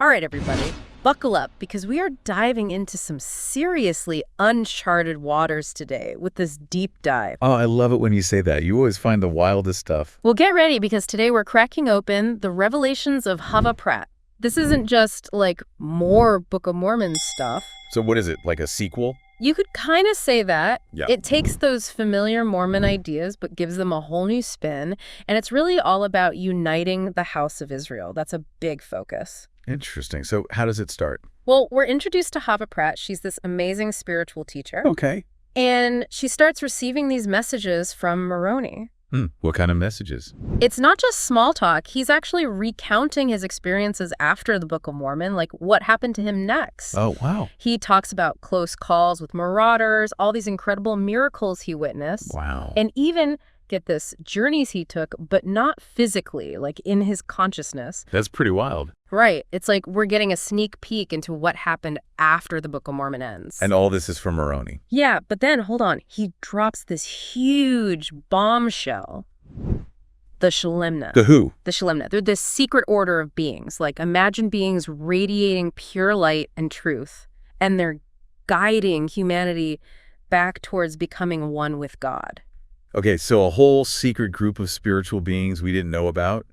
All right, everybody, buckle up because we are diving into some seriously uncharted waters today with this deep dive. Oh, I love it when you say that. You always find the wildest stuff. Well, get ready because today we're cracking open the Revelations of Havah Pratt. This isn't just like more Book of Mormon stuff. So what is it, like a sequel? You could kind of say that. Yeah. It takes those familiar Mormon ideas but gives them a whole new spin. And it's really all about uniting the house of Israel. That's a big focus. Interesting. So how does it start? Well, we're introduced to Havah Pratt. She's this amazing spiritual teacher. Okay. And she starts receiving these messages from Moroni. What kind of messages? It's not just small talk. He's actually recounting his experiences after the Book of Mormon, like what happened to him next. Oh, wow. He talks about close calls with marauders, all these incredible miracles he witnessed. Wow. And even, get this, journeys he took, but not physically, like in his consciousness. That's pretty wild. Right. It's like we're getting a sneak peek into what happened after the Book of Mormon ends. And all this is from Moroni. Yeah, but then, hold on, he drops this huge bombshell. The Shulemna. The who? The Shulemna. They're this secret order of beings. Like, imagine beings radiating pure light and truth, and they're guiding humanity back towards becoming one with God. Okay, so a whole secret group of spiritual beings we didn't know about?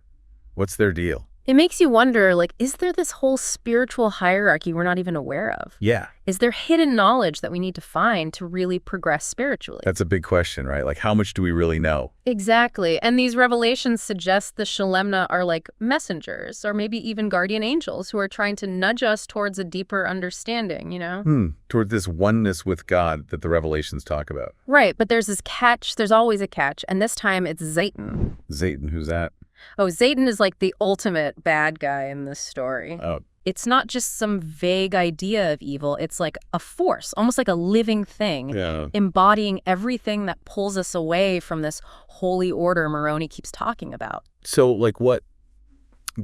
What's their deal? It makes you wonder, like, is there this whole spiritual hierarchy we're not even aware of? Yeah. Is there hidden knowledge that we need to find to really progress spiritually? That's a big question, right? Like, how much do we really know? Exactly. And these revelations suggest the Shulemna are like messengers or maybe even guardian angels who are trying to nudge us towards a deeper understanding, you know? Toward this oneness with God that the Revelations talk about. Right. But there's this catch. There's always a catch. And this time it's Satan. Satan, who's that? Oh, Satan is like the ultimate bad guy in this story. Oh. It's not just some vague idea of evil. It's like a force, almost like a living thing, embodying everything that pulls us away from this holy order Moroni keeps talking about. So, like what?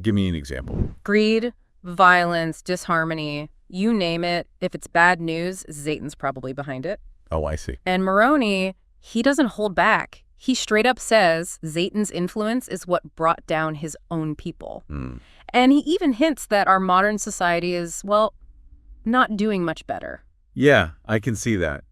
Give me an example. Greed, violence, disharmony, you name it. If it's bad news, Satan's probably behind it. Oh, I see. And Moroni, he doesn't hold back. He straight up says Satan's influence is what brought down his own people. And he even hints that our modern society is, well, not doing much better. Yeah, I can see that.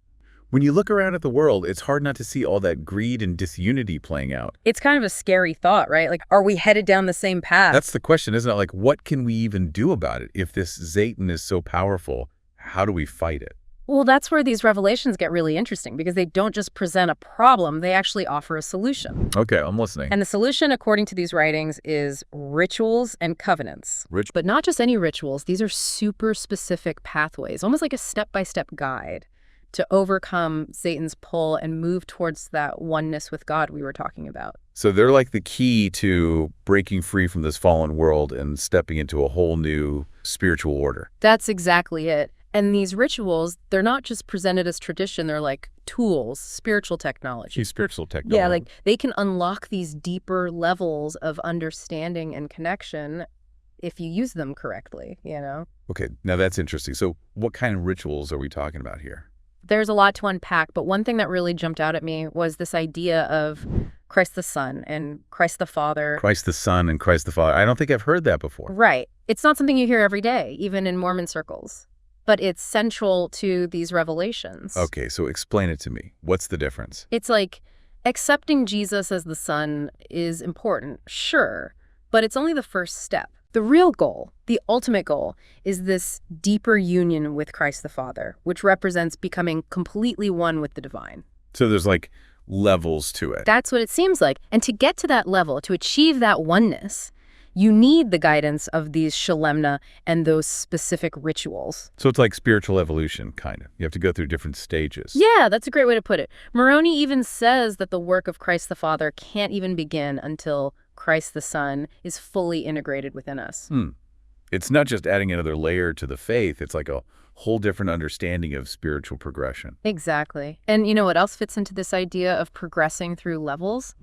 When you look around at the world, it's hard not to see all that greed and disunity playing out. It's kind of a scary thought, right? Like, are we headed down the same path? That's the question, isn't it? Like, what can we even do about it? If this Satan is so powerful, how do we fight it? Well, that's where these revelations get really interesting because they don't just present a problem, they actually offer a solution. Okay, I'm listening. And the solution, according to these writings, is rituals and covenants. But not just any rituals. These are super specific pathways, almost like a step-by-step guide to overcome Satan's pull and move towards that oneness with God we were talking about. So they're like the key to breaking free from this fallen world and stepping into a whole new spiritual order. That's exactly it. And these rituals, they're not just presented as tradition, they're like tools, spiritual technology. Spiritual technology. Yeah, like they can unlock these deeper levels of understanding and connection if you use them correctly, you know? Okay, now that's interesting. So what kind of rituals are we talking about here? There's a lot to unpack, but one thing that really jumped out at me was this idea of Christ the Son and Christ the Father. Christ the Son and Christ the Father. I don't think I've heard that before. Right. It's not something you hear every day, even in Mormon circles. But it's central to these revelations. Okay, so explain it to me. What's the difference? It's like accepting Jesus as the Son is important, sure, but it's only the first step. The real goal, the ultimate goal, is this deeper union with Christ the Father, which represents becoming completely one with the divine. So there's like levels to it. That's what it seems like. And to get to that level, to achieve that oneness, you need the guidance of these Shulemna and those specific rituals. So it's like spiritual evolution, kind of. You have to go through different stages. Yeah, that's a great way to put it. Moroni even says that the work of Christ the Father can't even begin until Christ the Son is fully integrated within us. It's not just adding another layer to the faith. It's like a whole different understanding of spiritual progression. Exactly. And you know what else fits into this idea of progressing through levels?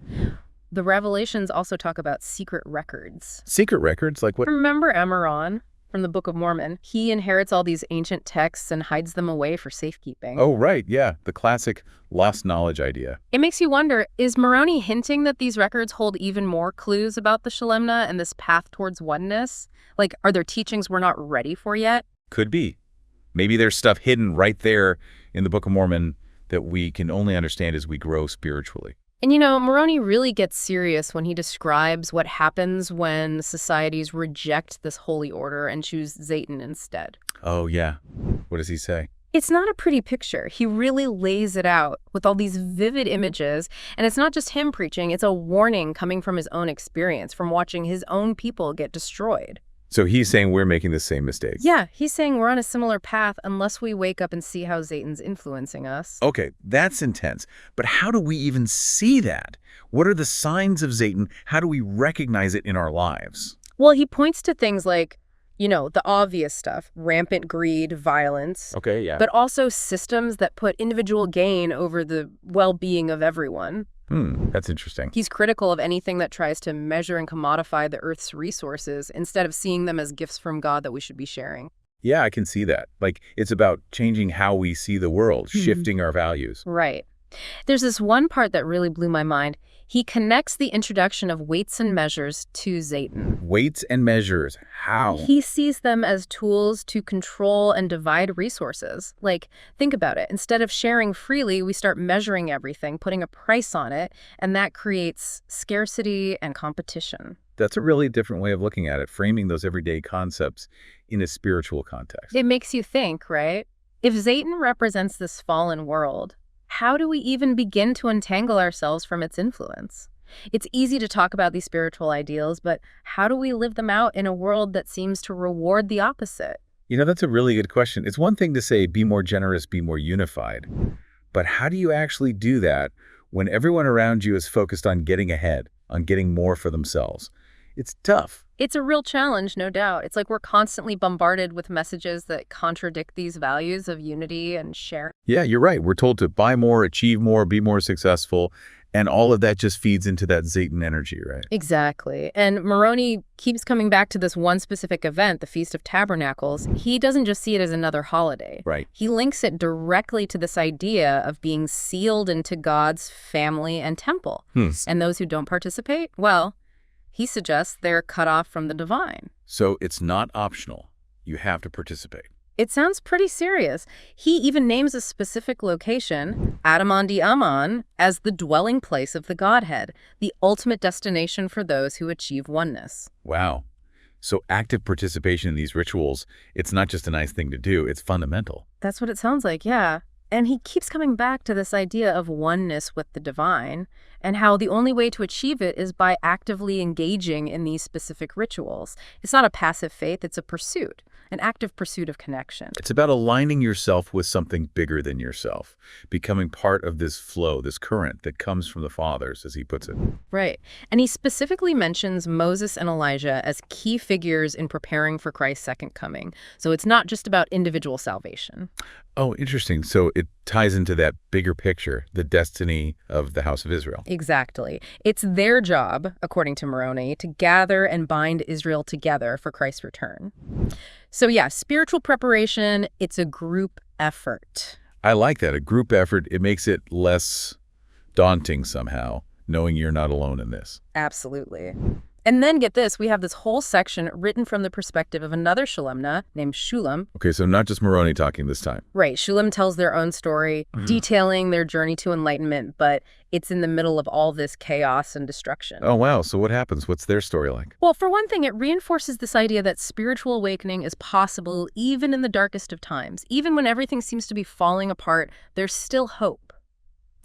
The Revelations also talk about secret records. Secret records? Like what? Remember Amaron? from the Book of Mormon. He inherits all these ancient texts and hides them away for safekeeping. Oh, right, yeah, the classic lost knowledge idea. It makes you wonder, is Moroni hinting that these records hold even more clues about the Shulemna and this path towards oneness? Like, are there teachings we're not ready for yet? Could be. Maybe there's stuff hidden right there in the Book of Mormon that we can only understand as we grow spiritually. And Moroni really gets serious when he describes what happens when societies reject this holy order and choose Satan instead. Oh, yeah. What does he say? It's not a pretty picture. He really lays it out with all these vivid images. And it's not just him preaching. It's a warning coming from his own experience, from watching his own people get destroyed. So he's saying we're making the same mistakes. Yeah, he's saying we're on a similar path unless we wake up and see how Satan's influencing us. Okay, that's intense. But how do we even see that? What are the signs of Satan? How do we recognize it in our lives? Well, he points to things like, the obvious stuff, rampant greed, violence. Okay, yeah. But also systems that put individual gain over the well-being of everyone. That's interesting. He's critical of anything that tries to measure and commodify the Earth's resources instead of seeing them as gifts from God that we should be sharing. Yeah, I can see that. Like, it's about changing how we see the world, shifting our values. Right. There's this one part that really blew my mind. He connects the introduction of weights and measures to Satan. Weights and measures. How? He sees them as tools to control and divide resources. Like, think about it. Instead of sharing freely, we start measuring everything, putting a price on it, and that creates scarcity and competition. That's a really different way of looking at it, framing those everyday concepts in a spiritual context. It makes you think, right? If Satan represents this fallen world, how do we even begin to untangle ourselves from its influence? It's easy to talk about these spiritual ideals, but how do we live them out in a world that seems to reward the opposite? That's a really good question. It's one thing to say, be more generous, be more unified. But how do you actually do that when everyone around you is focused on getting ahead, on getting more for themselves? It's tough. It's a real challenge, no doubt. It's like we're constantly bombarded with messages that contradict these values of unity and sharing. Yeah, you're right. We're told to buy more, achieve more, be more successful. And all of that just feeds into that Satan energy, right? Exactly. And Moroni keeps coming back to this one specific event, the Feast of Tabernacles. He doesn't just see it as another holiday. Right. He links it directly to this idea of being sealed into God's family and temple. And those who don't participate, well, he suggests they're cut off from the divine. So it's not optional. You have to participate. It sounds pretty serious. He even names a specific location, Aman, as the dwelling place of the Godhead, the ultimate destination for those who achieve oneness. Wow. So active participation in these rituals, it's not just a nice thing to do, it's fundamental. That's what it sounds like, yeah. And he keeps coming back to this idea of oneness with the divine and how the only way to achieve it is by actively engaging in these specific rituals. It's not a passive faith, it's a pursuit, an active pursuit of connection. It's about aligning yourself with something bigger than yourself, becoming part of this flow, this current that comes from the fathers, as he puts it. Right. And he specifically mentions Moses and Elijah as key figures in preparing for Christ's second coming. So it's not just about individual salvation. Oh, interesting. So it ties into that bigger picture, the destiny of the house of Israel. Exactly. It's their job, according to Moroni, to gather and bind Israel together for Christ's return. So yeah, spiritual preparation, it's a group effort. I like that, a group effort. It makes it less daunting somehow, knowing you're not alone in this. Absolutely. And then get this, we have this whole section written from the perspective of another Shulemna named Shulam. Okay, so not just Moroni talking this time. Right. Shulam tells their own story, detailing their journey to enlightenment, but it's in the middle of all this chaos and destruction. Oh, wow. So what happens? What's their story like? Well, for one thing, it reinforces this idea that spiritual awakening is possible even in the darkest of times. Even when everything seems to be falling apart, there's still hope.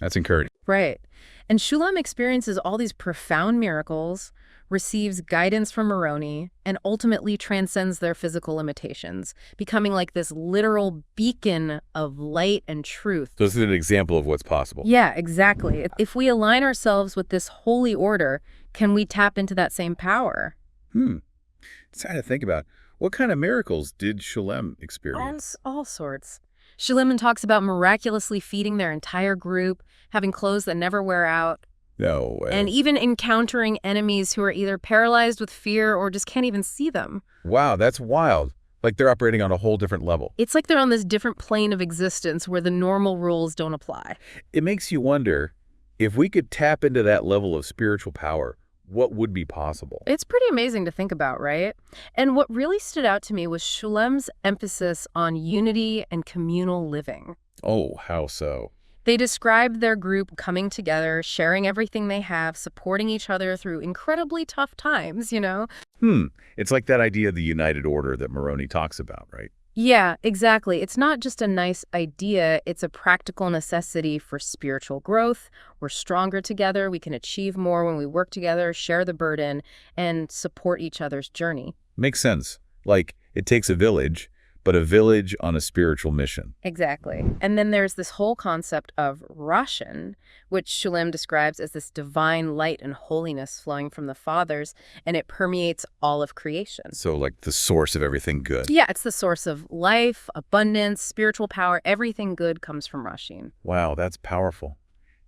That's encouraging. Right. And Shulam experiences all these profound miracles, receives guidance from Moroni, and ultimately transcends their physical limitations, becoming like this literal beacon of light and truth. So this is an example of what's possible. Yeah, exactly. If we align ourselves with this holy order, can we tap into that same power? It's time to think about, what kind of miracles did Shulam experience? All sorts. Shulemna talks about miraculously feeding their entire group, having clothes that never wear out, No way. and even encountering enemies who are either paralyzed with fear or just can't even see them. Wow, that's wild. Like they're operating on a whole different level. It's like they're on this different plane of existence where the normal rules don't apply. It makes you wonder, if we could tap into that level of spiritual power, what would be possible? It's pretty amazing to think about, right? And what really stood out to me was Shulem's emphasis on unity and communal living. Oh, how so? They described their group coming together, sharing everything they have, supporting each other through incredibly tough times, you know? It's like that idea of the united order that Moroni talks about, right? Yeah, exactly. It's not just a nice idea, it's a practical necessity for spiritual growth. We're stronger together, we can achieve more when we work together, share the burden, and support each other's journey. Makes sense. Like, it takes a village, but a village on a spiritual mission. Exactly. And then there's this whole concept of Roshan, which Shulem describes as this divine light and holiness flowing from the fathers, and it permeates all of creation. So, like, the source of everything good. Yeah, it's the source of life, abundance, spiritual power. Everything good comes from Roshin. Wow, that's powerful.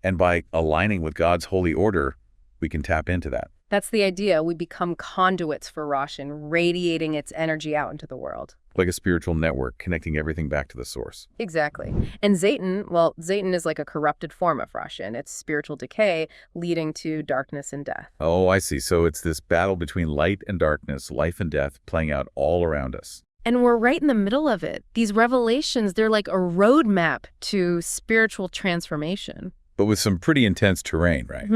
And by aligning with God's holy order, we can tap into that. That's the idea. We become conduits for Roshan, radiating its energy out into the world. Like a spiritual network, connecting everything back to the source. Exactly. And Zayton, well, Zayton is like a corrupted form of Roshan. It's spiritual decay leading to darkness and death. Oh, I see. So it's this battle between light and darkness, life and death, playing out all around us. And we're right in the middle of it. These revelations, they're like a roadmap to spiritual transformation. But with some pretty intense terrain, right?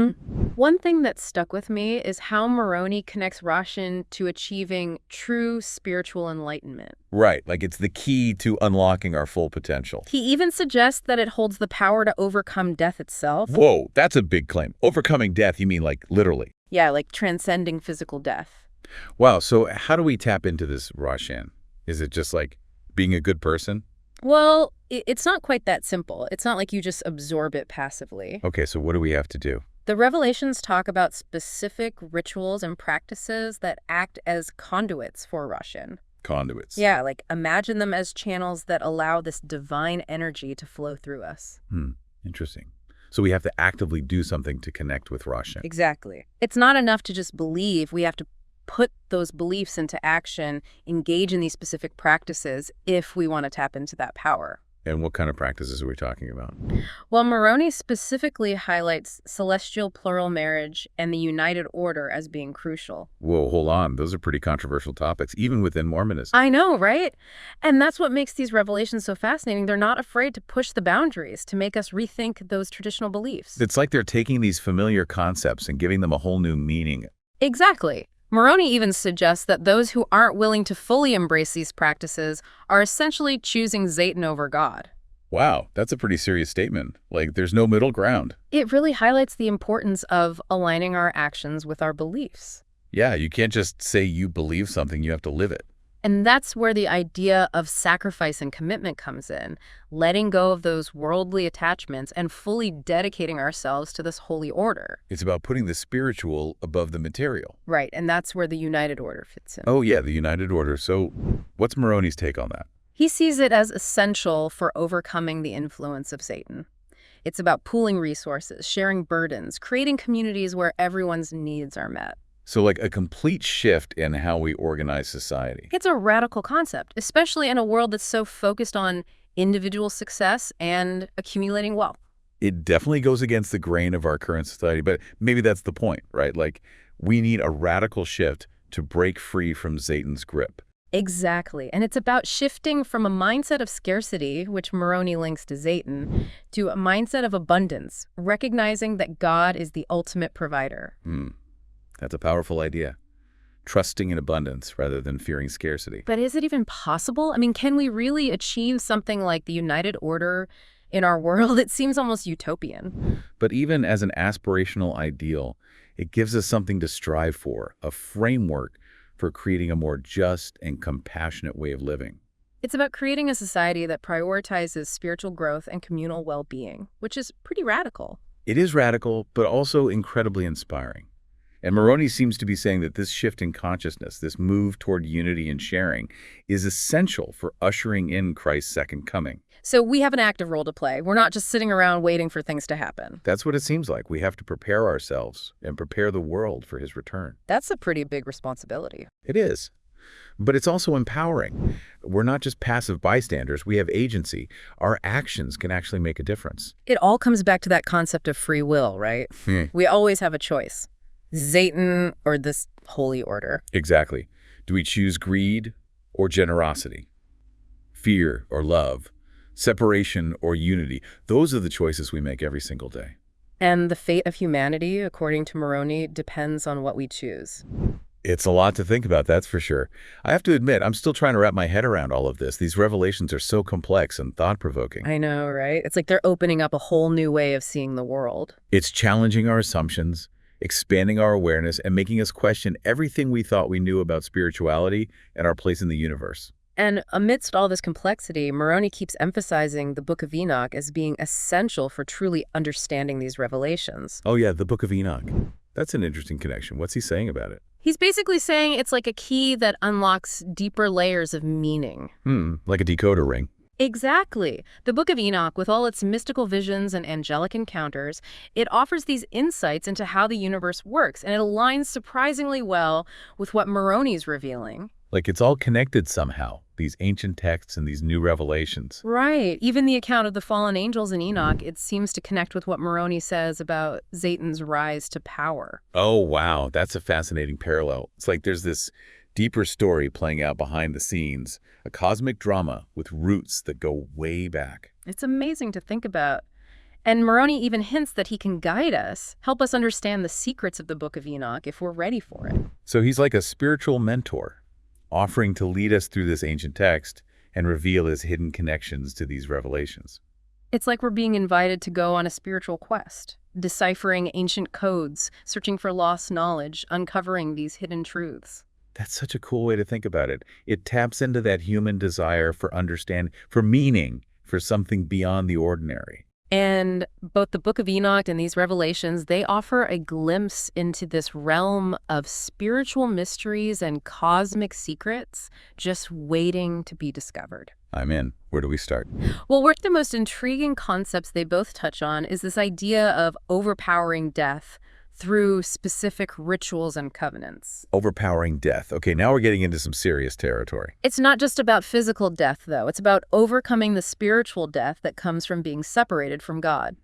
One thing that stuck with me is how Moroni connects Roshan to achieving true spiritual enlightenment. Right, like it's the key to unlocking our full potential. He even suggests that it holds the power to overcome death itself. Whoa, that's a big claim. Overcoming death, you mean like literally? Yeah, like transcending physical death. Wow, so how do we tap into this Roshan? Is it just like being a good person? Well, it's not quite that simple. It's not like you just absorb it passively. Okay, so what do we have to do? The Revelations talk about specific rituals and practices that act as conduits for Roshan. Conduits. Yeah, like imagine them as channels that allow this divine energy to flow through us. Interesting. So we have to actively do something to connect with Roshan. Exactly. It's not enough to just believe. We have to put those beliefs into action, engage in these specific practices if we want to tap into that power. And what kind of practices are we talking about? Well, Moroni specifically highlights celestial plural marriage and the united order as being crucial. Whoa, hold on. Those are pretty controversial topics, even within Mormonism. I know, right? And that's what makes these revelations so fascinating. They're not afraid to push the boundaries, to make us rethink those traditional beliefs. It's like they're taking these familiar concepts and giving them a whole new meaning. Exactly. Moroni even suggests that those who aren't willing to fully embrace these practices are essentially choosing Satan over God. Wow, that's a pretty serious statement. Like, there's no middle ground. It really highlights the importance of aligning our actions with our beliefs. Yeah, you can't just say you believe something, you have to live it. And that's where the idea of sacrifice and commitment comes in, letting go of those worldly attachments and fully dedicating ourselves to this holy order. It's about putting the spiritual above the material. Right, and that's where the united order fits in. Oh yeah, the united order. So what's Moroni's take on that? He sees it as essential for overcoming the influence of Satan. It's about pooling resources, sharing burdens, creating communities where everyone's needs are met. So like a complete shift in how we organize society. It's a radical concept, especially in a world that's so focused on individual success and accumulating wealth. It definitely goes against the grain of our current society, but maybe that's the point, right? Like, we need a radical shift to break free from Satan's grip. Exactly. And it's about shifting from a mindset of scarcity, which Moroni links to Satan, to a mindset of abundance, recognizing that God is the ultimate provider. That's a powerful idea. Trusting in abundance rather than fearing scarcity. But is it even possible? I mean, can we really achieve something like the united order in our world? It seems almost utopian. But even as an aspirational ideal, it gives us something to strive for, a framework for creating a more just and compassionate way of living. It's about creating a society that prioritizes spiritual growth and communal well-being, which is pretty radical. It is radical, but also incredibly inspiring. And Moroni seems to be saying that this shift in consciousness, this move toward unity and sharing, is essential for ushering in Christ's second coming. So we have an active role to play. We're not just sitting around waiting for things to happen. That's what it seems like. We have to prepare ourselves and prepare the world for his return. That's a pretty big responsibility. It is. But it's also empowering. We're not just passive bystanders. We have agency. Our actions can actually make a difference. It all comes back to that concept of free will, right? We always have a choice. Satan or this holy order. Exactly. Do we choose greed or generosity? Fear or love? Separation or unity? Those are the choices we make every single day. And the fate of humanity, according to Moroni, depends on what we choose. It's a lot to think about, that's for sure. I have to admit, I'm still trying to wrap my head around all of this. These revelations are so complex and thought-provoking. I know, right? It's like they're opening up a whole new way of seeing the world. It's challenging our assumptions, expanding our awareness, and making us question everything we thought we knew about spirituality and our place in the universe. And amidst all this complexity, Moroni keeps emphasizing the Book of Enoch as being essential for truly understanding these revelations. Oh yeah, the Book of Enoch. That's an interesting connection. What's he saying about it? He's basically saying it's like a key that unlocks deeper layers of meaning. Like a decoder ring. Exactly. The Book of Enoch, with all its mystical visions and angelic encounters, it offers these insights into how the universe works, and it aligns surprisingly well with what Moroni's revealing. Like it's all connected somehow, these ancient texts and these new revelations. Right. Even the account of the fallen angels in Enoch, it seems to connect with what Moroni says about Satan's rise to power. Oh, wow. That's a fascinating parallel. It's like there's this deeper story playing out behind the scenes, a cosmic drama with roots that go way back. It's amazing to think about. And Moroni even hints that he can guide us, help us understand the secrets of the Book of Enoch if we're ready for it. So he's like a spiritual mentor, offering to lead us through this ancient text and reveal his hidden connections to these revelations. It's like we're being invited to go on a spiritual quest, deciphering ancient codes, searching for lost knowledge, uncovering these hidden truths. That's such a cool way to think about it. It taps into that human desire for understanding, for meaning, for something beyond the ordinary. And both the Book of Enoch and these revelations, they offer a glimpse into this realm of spiritual mysteries and cosmic secrets just waiting to be discovered. I'm in. Where do we start? Well, one of the most intriguing concepts they both touch on is this idea of overpowering death through specific rituals and covenants. Overpowering death. Okay, now we're getting into some serious territory. It's not just about physical death, though. It's about overcoming the spiritual death that comes from being separated from God.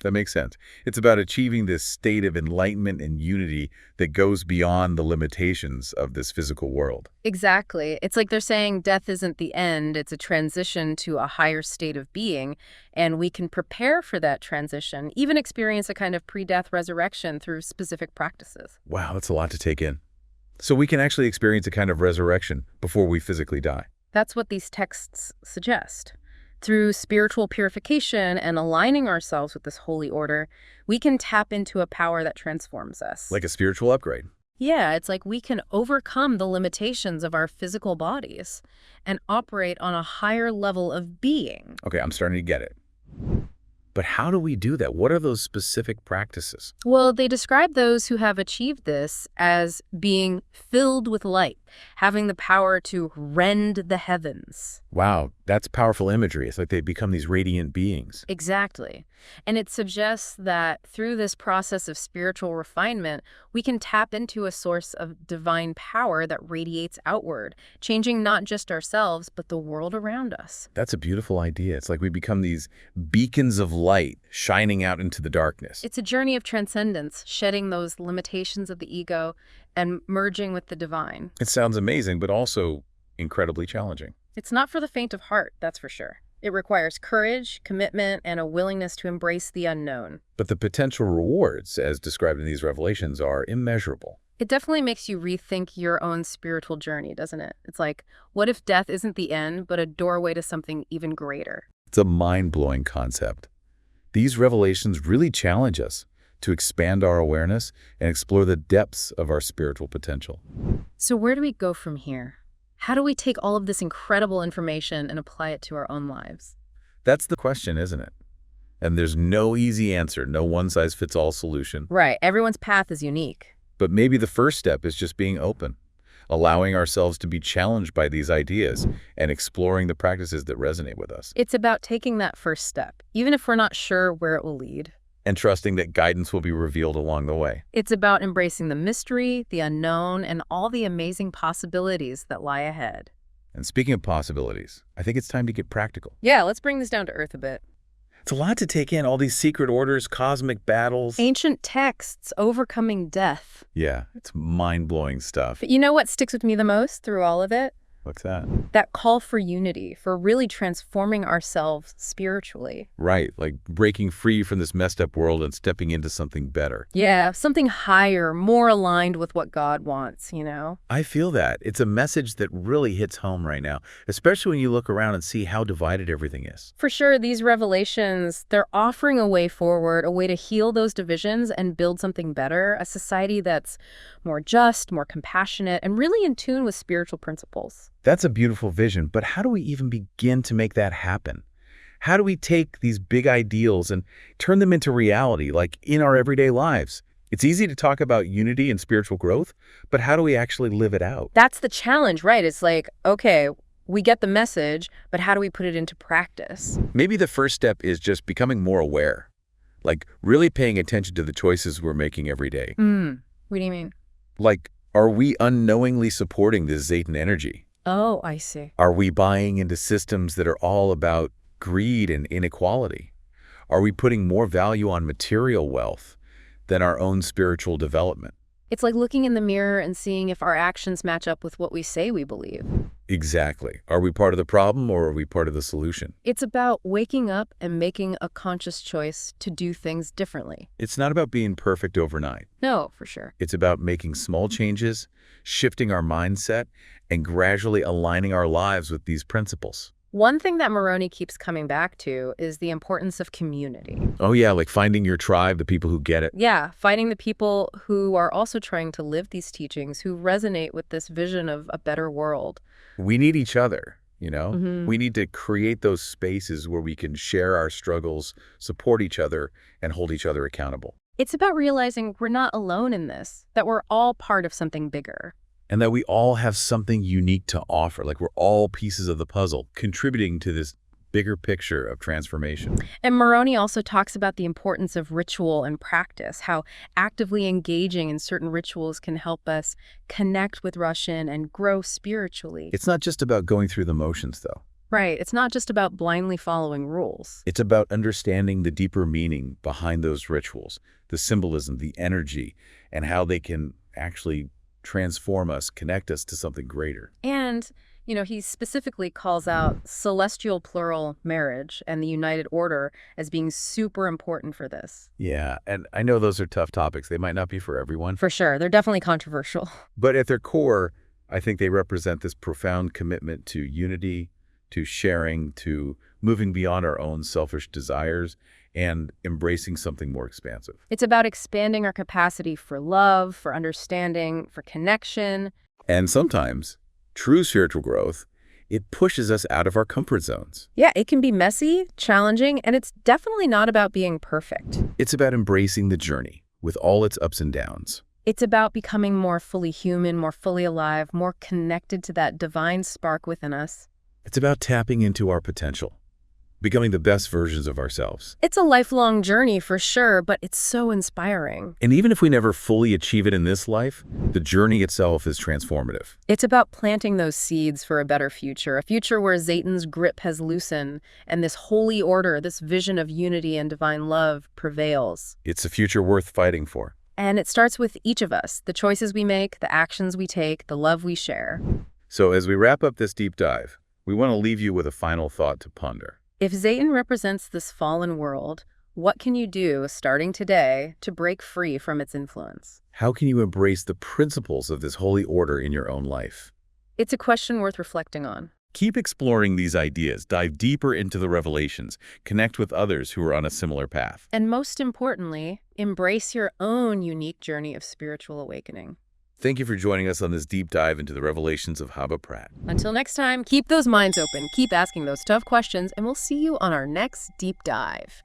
That makes sense. It's about achieving this state of enlightenment and unity that goes beyond the limitations of this physical world. Exactly. It's like they're saying death isn't the end, it's a transition to a higher state of being, and we can prepare for that transition, even experience a kind of pre-death resurrection through specific practices. Wow, that's a lot to take in. So we can actually experience a kind of resurrection before we physically die. That's what these texts suggest. Through spiritual purification and aligning ourselves with this holy order, we can tap into a power that transforms us. Like a spiritual upgrade. Yeah, it's like we can overcome the limitations of our physical bodies and operate on a higher level of being. Okay, I'm starting to get it. But how do we do that? What are those specific practices? Well, they describe those who have achieved this as being filled with light, having the power to rend the heavens. Wow, that's powerful imagery. It's like they become these radiant beings. Exactly. And it suggests that through this process of spiritual refinement, we can tap into a source of divine power that radiates outward, changing not just ourselves, but the world around us. That's a beautiful idea. It's like we become these beacons of light shining out into the darkness. It's a journey of transcendence, shedding those limitations of the ego and merging with the divine. It sounds amazing, but also incredibly challenging. It's not for the faint of heart, that's for sure. It requires courage, commitment, and a willingness to embrace the unknown. But the potential rewards, as described in these revelations, are immeasurable. It definitely makes you rethink your own spiritual journey, doesn't it? It's like, what if death isn't the end, but a doorway to something even greater? It's a mind-blowing concept. These revelations really challenge us to expand our awareness and explore the depths of our spiritual potential. So where do we go from here? How do we take all of this incredible information and apply it to our own lives? That's the question, isn't it? And there's no easy answer, no one-size-fits-all solution. Right. Everyone's path is unique. But maybe the first step is just being open, allowing ourselves to be challenged by these ideas and exploring the practices that resonate with us. It's about taking that first step, even if we're not sure where it will lead. and trusting that guidance will be revealed along the way. It's about embracing the mystery, the unknown, and all the amazing possibilities that lie ahead. And speaking of possibilities, I think it's time to get practical. Yeah, let's bring this down to earth a bit. It's a lot to take in, all these secret orders, cosmic battles. Ancient texts, overcoming death. Yeah, it's mind-blowing stuff. But you know what sticks with me the most through all of it? What's that? That call for unity, for really transforming ourselves spiritually. Right, like breaking free from this messed up world and stepping into something better. Yeah, something higher, more aligned with what God wants, you know? I feel that. It's a message that really hits home right now, especially when you look around and see how divided everything is. For sure, these revelations, they're offering a way forward, a way to heal those divisions and build something better, a society that's more just, more compassionate, and really in tune with spiritual principles. That's a beautiful vision, but how do we even begin to make that happen? How do we take these big ideals and turn them into reality, like in our everyday lives? It's easy to talk about unity and spiritual growth, but how do we actually live it out? That's the challenge, right? It's like, okay, we get the message, but how do we put it into practice? Maybe the first step is just becoming more aware, like really paying attention to the choices we're making every day. What do you mean? Like, are we unknowingly supporting this Satan energy? Oh, I see. Are we buying into systems that are all about greed and inequality? Are we putting more value on material wealth than our own spiritual development? It's like looking in the mirror and seeing if our actions match up with what we say we believe. Exactly. Are we part of the problem or are we part of the solution? It's about waking up and making a conscious choice to do things differently. It's not about being perfect overnight. No, for sure. It's about making small changes, shifting our mindset, and gradually aligning our lives with these principles. One thing that Moroni keeps coming back to is the importance of community. Oh yeah, like finding your tribe, the people who get it. Yeah, finding the people who are also trying to live these teachings, who resonate with this vision of a better world. We need each other, you know? We need to create those spaces where we can share our struggles, support each other, and hold each other accountable. It's about realizing we're not alone in this, that we're all part of something bigger. And that we all have something unique to offer, like we're all pieces of the puzzle, contributing to this bigger picture of transformation. And Moroni also talks about the importance of ritual and practice, how actively engaging in certain rituals can help us connect with Russian and grow spiritually. It's not just about going through the motions, though. Right. It's not just about blindly following rules. It's about understanding the deeper meaning behind those rituals, the symbolism, the energy, and how they can actually transform us, connect us to something greater. And, you know, he specifically calls out celestial plural marriage and the united order as being super important for this. Yeah, and I know those are tough topics. They might not be for everyone. For sure. They're definitely controversial. But at their core, I think they represent this profound commitment to unity, to sharing, to moving beyond our own selfish desires, and embracing something more expansive. It's about expanding our capacity for love, for understanding, for connection. And sometimes, true spiritual growth, it pushes us out of our comfort zones. Yeah, it can be messy, challenging, and it's definitely not about being perfect. It's about embracing the journey with all its ups and downs. It's about becoming more fully human, more fully alive, more connected to that divine spark within us. It's about tapping into our potential, becoming the best versions of ourselves. It's a lifelong journey for sure, but it's so inspiring. And even if we never fully achieve it in this life, the journey itself is transformative. It's about planting those seeds for a better future, a future where Satan's grip has loosened and this holy order, this vision of unity and divine love prevails. It's a future worth fighting for. And it starts with each of us, the choices we make, the actions we take, the love we share. So as we wrap up this deep dive, we want to leave you with a final thought to ponder. If Satan represents this fallen world, what can you do starting today to break free from its influence? How can you embrace the principles of this holy order in your own life? It's a question worth reflecting on. Keep exploring these ideas, dive deeper into the revelations, connect with others who are on a similar path. And most importantly, embrace your own unique journey of spiritual awakening. Thank you for joining us on this deep dive into the Revelations of Havah Pratt. Until next time, keep those minds open, keep asking those tough questions, and we'll see you on our next deep dive.